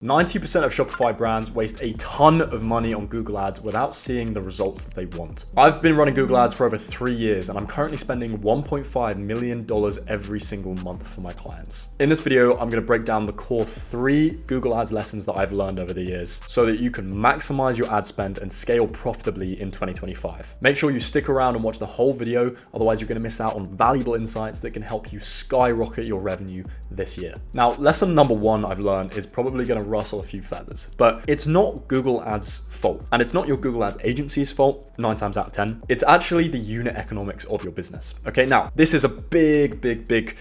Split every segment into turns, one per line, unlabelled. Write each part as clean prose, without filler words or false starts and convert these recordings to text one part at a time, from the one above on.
90% of Shopify brands waste a ton of money on Google Ads without seeing the results that they want. I've been running Google Ads for over 3 years and I'm currently spending $1.5 million every single month for my clients. In this video, I'm going to break down the core 3 Google Ads lessons that I've learned over the years so that you can maximize your ad spend and scale profitably in 2025. Make sure you stick around and watch the whole video, otherwise you're going to miss out on valuable insights that can help you skyrocket your revenue this year. Now, lesson number 1 I've learned is probably going to rustle a few feathers, but it's not Google Ads' fault, and it's not your Google Ads agency's fault 9 times out of 10. It's actually the unit economics of your business. Okay, now this is a big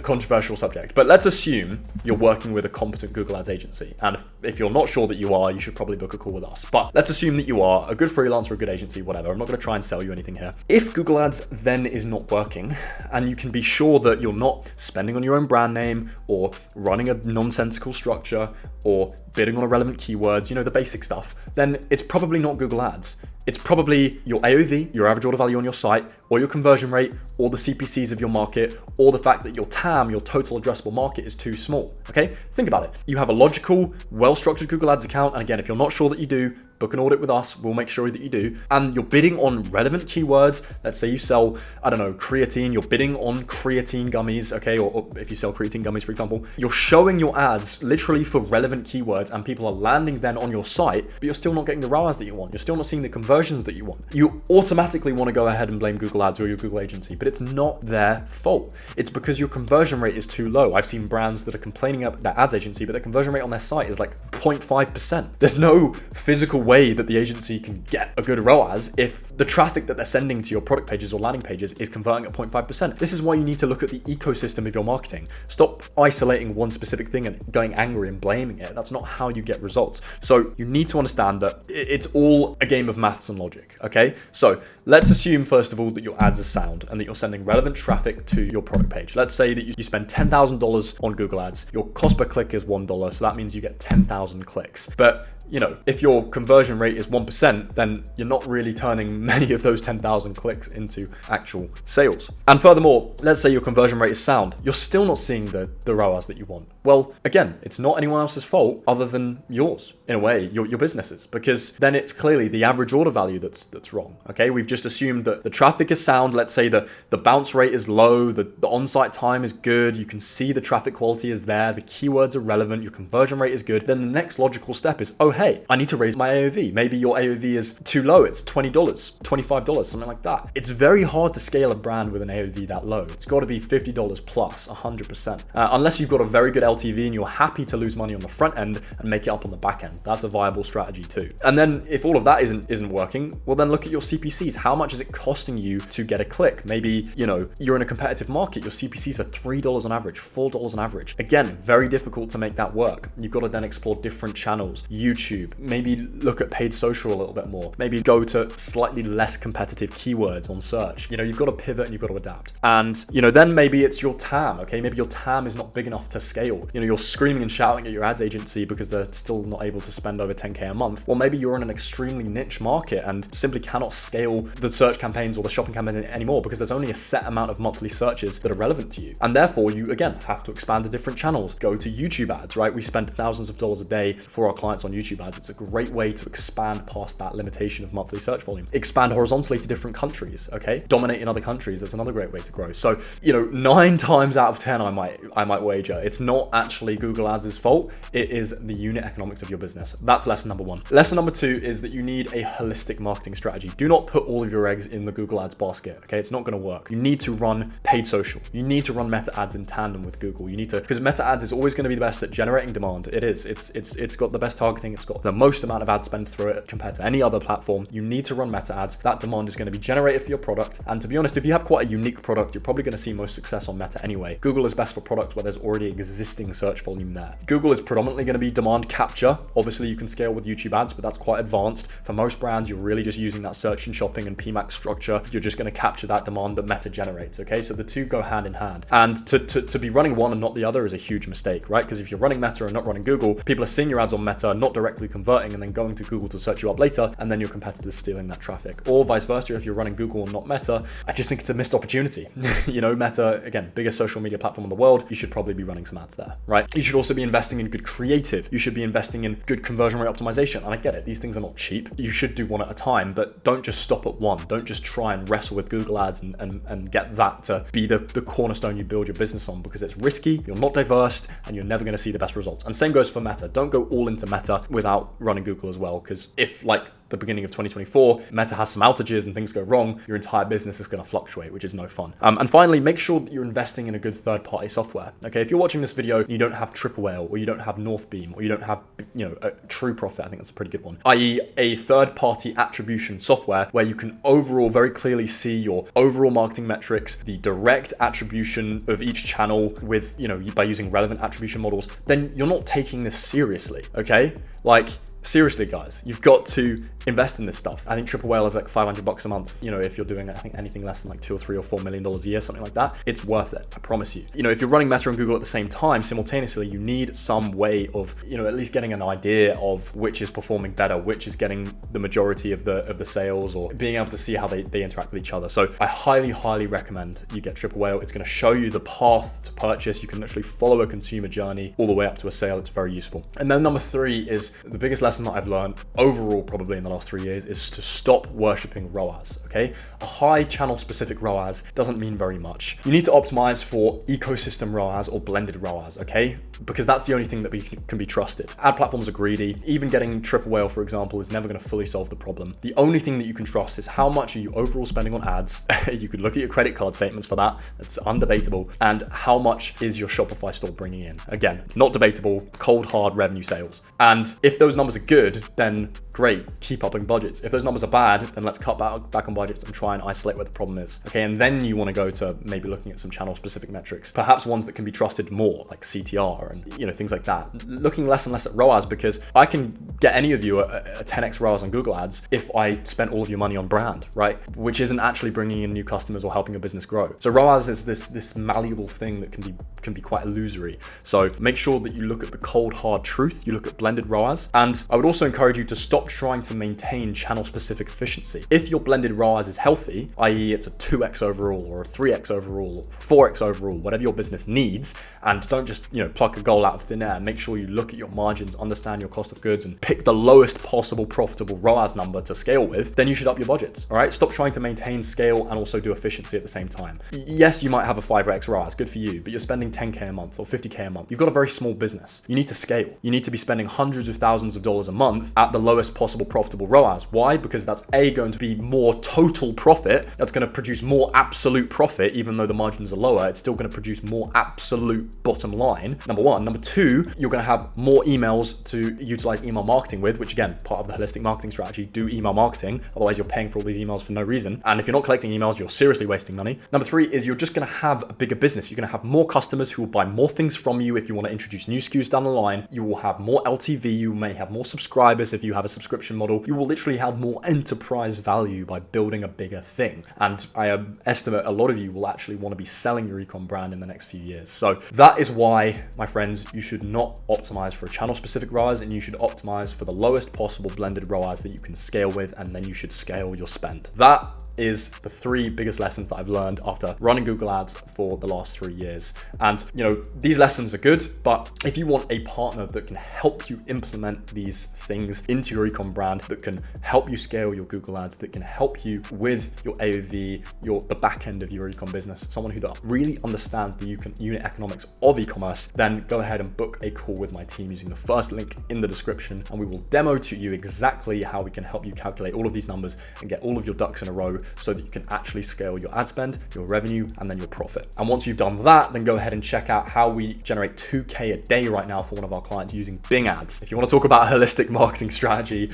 controversial subject, but let's assume you're working with a competent Google Ads agency, and if you're not sure that you are, you should probably book a call with us. But let's assume that you are a good freelancer, a good agency, whatever. I'm not going to try and sell you anything here. If Google Ads then is not working, and you can be sure that you're not spending on your own brand name or running a nonsensical structure or bidding on irrelevant keywords, you know, the basic stuff, then it's probably not Google Ads. It's probably your AOV, your average order value on your site, or your conversion rate, or the CPCs of your market, or the fact that your TAM, your total addressable market, is too small, okay? Think about it. You have a logical, well-structured Google Ads account, and again, if you're not sure that you do, book an audit with us, we'll make sure that you do, and you're bidding on relevant keywords. Let's say you sell, I don't know, creatine, you're bidding on creatine gummies, okay, or if you sell creatine gummies, for example, you're showing your ads literally for relevant keywords, and people are landing then on your site, but you're still not getting the ROAS that you want. You're still not seeing the conversions that you want. You automatically want to go ahead and blame Google Ads or your Google agency, but it's not their fault. It's because your conversion rate is too low. I've seen brands that are complaining about their ads agency, but their conversion rate on their site is like 0.5%. There's no physical way that the agency can get a good ROAS if the traffic that they're sending to your product pages or landing pages is converting at 0.5%. This is why you need to look at the ecosystem of your marketing. Stop isolating one specific thing and going angry and blaming it. That's not how you get results. So you need to understand that it's all a game of maths and logic, okay? So let's assume, first of all, that your ads are sound and that you're sending relevant traffic to your product page. Let's say that you spend $10,000 on Google Ads. Your cost per click is $1, so that means you get 10,000 clicks. But you know, if your conversion rate is 1%, then you're not really turning many of those 10,000 clicks into actual sales. And furthermore, let's say your conversion rate is sound. You're still not seeing the ROAS that you want. Well, again, it's not anyone else's fault other than yours, in a way, your business's, because then it's clearly the average order value that's wrong, okay? We've just assumed that the traffic is sound. Let's say the bounce rate is low, the on-site time is good, you can see the traffic quality is there, the keywords are relevant, your conversion rate is good. Then the next logical step is, oh, hey, I need to raise my AOV. Maybe your AOV is too low. It's $20, $25, something like that. It's very hard to scale a brand with an AOV that low. It's got to be $50 plus, 100%. Unless you've got a very good LTV and you're happy to lose money on the front end and make it up on the back end. That's a viable strategy too. And then if all of that isn't working, well then look at your CPCs. How much is it costing you to get a click? Maybe, you know, you're in a competitive market. Your CPCs are $3 on average, $4 on average. Again, very difficult to make that work. You've got to then explore different channels, YouTube, maybe look at paid social a little bit more, maybe go to slightly less competitive keywords on search. You know, you've got to pivot and you've got to adapt. And, you know, then maybe it's your TAM, okay? Maybe your TAM is not big enough to scale. You know, you're screaming and shouting at your ads agency because they're still not able to spend over 10K a month. Well, maybe you're in an extremely niche market and simply cannot scale the search campaigns or the shopping campaigns anymore because there's only a set amount of monthly searches that are relevant to you. And therefore you, again, have to expand to different channels. Go to YouTube ads, right? We spend thousands of dollars a day for our clients on YouTube ads. It's a great way to expand past that limitation of monthly search volume. Expand horizontally to different countries, okay? Dominate in other countries. That's another great way to grow. So, you know, 9 times out of 10, I might wager, it's not actually Google Ads' fault. It is the unit economics of your business. That's lesson number 1. Lesson number 2 is that you need a holistic marketing strategy. Do not put all of your eggs in the Google Ads basket, okay? It's not going to work. You need to run paid social. You need to run meta ads in tandem with Google. You need to, because meta ads is always going to be the best at generating demand. It is. It's got the best targeting. It's got the most amount of ad spend through it compared to any other platform. You need to run meta ads. That demand is going to be generated for your product. And to be honest, if you have quite a unique product, you're probably going to see most success on meta anyway. Google is best for products where there's already existing search volume there. Google is predominantly going to be demand capture. Obviously, you can scale with YouTube ads, but that's quite advanced. For most brands, you're really just using that search and shopping and PMAX structure. You're just going to capture that demand that meta generates, okay? So the two go hand in hand. And to be running one and not the other is a huge mistake, right? Because if you're running meta and not running Google, people are seeing your ads on meta, not directly correctly converting and then going to Google to search you up later, and then your competitors stealing that traffic. Or vice versa, if you're running Google and not Meta, I just think it's a missed opportunity. You know, Meta, again, biggest social media platform in the world, you should probably be running some ads there, right? You should also be investing in good creative. You should be investing in good conversion rate optimization. And I get it, these things are not cheap. You should do one at a time, but don't just stop at one. Don't just try and wrestle with Google ads and get that to be the cornerstone you build your business on, because it's risky, you're not diverse, and you're never gonna see the best results. And same goes for Meta. Don't go all into Meta without running Google as well, because if, like the beginning of 2024, Meta has some outages and things go wrong, your entire business is going to fluctuate, which is no fun. And finally, make sure that you're investing in a good third-party software. Okay, if you're watching this video and you don't have Triple Whale, or you don't have Northbeam, or you don't have, you know, a True Profit, I think that's a pretty good one, i.e. a third-party attribution software where you can overall very clearly see your overall marketing metrics, the direct attribution of each channel with, you know, by using relevant attribution models, then you're not taking this seriously, okay? Like, seriously, guys, you've got to invest in this stuff. I think Triple Whale is like $500 a month. You know, if you're doing, I think, anything less than like $2 or $3 or $4 million a year, something like that, it's worth it. I promise you. You know, if you're running Meta and Google at the same time, simultaneously, you need some way of, you know, at least getting an idea of which is performing better, which is getting the majority of the sales, or being able to see how they interact with each other. So I highly recommend you get Triple Whale. It's going to show you the path to purchase. You can literally follow a consumer journey all the way up to a sale. It's very useful. And then number 3 is the biggest lesson that I've learned overall probably in the last 3 years is to stop worshipping ROAS, okay? A high channel specific ROAS doesn't mean very much. You need to optimize for ecosystem ROAS or blended ROAS, okay? Because that's the only thing that can be trusted. Ad platforms are greedy. Even getting Triple Whale, for example, is never going to fully solve the problem. The only thing that you can trust is how much are you overall spending on ads. You could look at your credit card statements for that. That's undebatable. And how much is your Shopify store bringing in? Again, not debatable, cold hard revenue sales. And if those numbers are good, then great, keep upping budgets. If those numbers are bad, then let's cut back on budgets and try and isolate where the problem is. Okay, and then you want to go to maybe looking at some channel specific metrics, perhaps ones that can be trusted more, like CTR and, you know, things like that. Looking less and less at ROAS, because I can get any of you a 10x ROAS on Google ads if I spent all of your money on brand, right? Which isn't actually bringing in new customers or helping your business grow. So ROAS is this malleable thing that can be quite illusory. So make sure that you look at the cold hard truth. You look at blended ROAS, and I would also encourage you to stop trying to maintain channel specific efficiency. If your blended ROAS is healthy, i.e. it's a 2x overall or a 3x overall or 4x overall, whatever your business needs, and don't just, you know, pluck a goal out of thin air. Make sure you look at your margins, understand your cost of goods, and pick the lowest possible profitable ROAS number to scale with, then you should up your budgets, all right? Stop trying to maintain scale and also do efficiency at the same time. Yes, you might have a 5x ROAS, good for you, but you're spending 10K a month or 50K a month. You've got a very small business. You need to scale. You need to be spending hundreds of thousands of dollars a month at the lowest possible profitable ROAS. Why? Because that's going to be more total profit. That's going to produce more absolute profit, even though the margins are lower. It's still going to produce more absolute bottom line. Number one. Number two, you're going to have more emails to utilize email marketing with, which again, part of the holistic marketing strategy, do email marketing. Otherwise, you're paying for all these emails for no reason. And if you're not collecting emails, you're seriously wasting money. Number 3 is you're just going to have a bigger business. You're going to have more customers who will buy more things from you if you want to introduce new SKUs down the line. You will have more LTV. You may have more subscribers if you have a subscription model. You will literally have more enterprise value by building a bigger thing. And I estimate a lot of you will actually want to be selling your ecom brand in the next few years. So that is why, my friends, you should not optimize for a channel specific ROAS, and you should optimize for the lowest possible blended ROAS that you can scale with, and then you should scale your spend. That is the 3 biggest lessons that I've learned after running Google ads for the last 3 years. And, you know, these lessons are good, but if you want a partner that can help you implement these things into your ecom brand, that can help you scale your Google ads, that can help you with your AOV, the back end of your ecom business, someone who really understands the unit economics of e-commerce, then go ahead and book a call with my team using the first link in the description, and we will demo to you exactly how we can help you calculate all of these numbers and get all of your ducks in a row, so that you can actually scale your ad spend, your revenue, and then your profit. And once you've done that, then go ahead and check out how we generate 2K a day right now for one of our clients using Bing ads. If you want to talk about a holistic marketing strategy,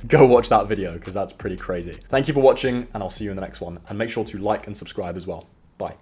go watch that video, because that's pretty crazy. Thank you for watching, and I'll see you in the next one. And make sure to like and subscribe as well.